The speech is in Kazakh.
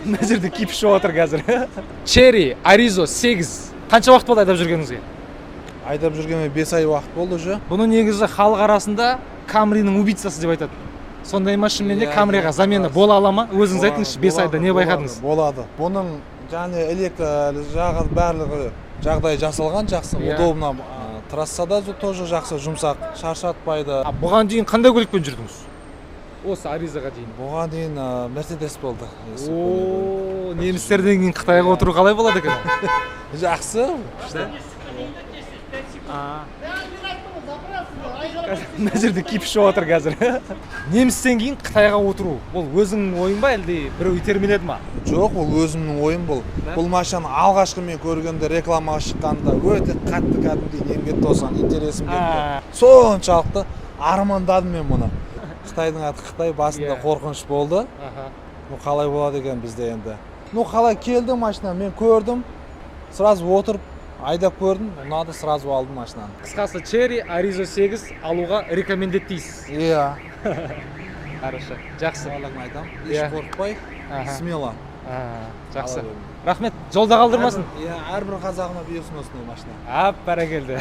Мына жерде киіп ішіп отыр қазір. Cherry Arizo 8. Қанша уақыт болды айдап жүргеніңізге? Айдап жүргеніме 5 ай уақыт болды уже. Бұны негізі халық арасында Камриның убийцасы деп айтады. Сондай машинамен де Камриға замена бола ала ма? Өзіңіз айтыңызшы, 5 айда не байқадыңыз? Болады. Бұның және электр жағы барлығы жағдай жасалған жақсы, удобно. Трассада тоже жақсы, жұмсақ, шаршатпайды. Бұған дейін қандай көлікпен жүрдіңіз? Осы Аризаға дейін. Бұған дейін Mercedes болды. Немістерден кейін Қытайға отыру қалай болады екен? Жақсы. Мына жерде киіп ішіп отыр қазір. Немістен кейін Қытайға отыру. Бұл өзіңнің ойың ба, әлде біреу итермеледі ма? Жоқ, бұл өзімнің ойым бұл. Бұл машинаны алғашқы мен көргенде рекламаға шыққанда өте қатты кәдімгідей нем кетті осыған, интересім кетті. Соншалықты армандадым мен мұны. Қытайдың аты Қытай, басында қорқыныш болды. Қалай болады екен бізде енді. Қалай келді машина, мен көрдім, сразу отырып айдап көрдім, ұнады, сразу алдым машинаны. Қысқасы Cherry Arizo 8 алуға рекомендеттейсіз? Иә. Хорошо, жақсы. Барлығын айтам, еш қорықпай, смело. Жақсы. Рахмет, жолда қалдырмасын. Әрбір қазағына бұйырсын осындай машина. Бәрекелді.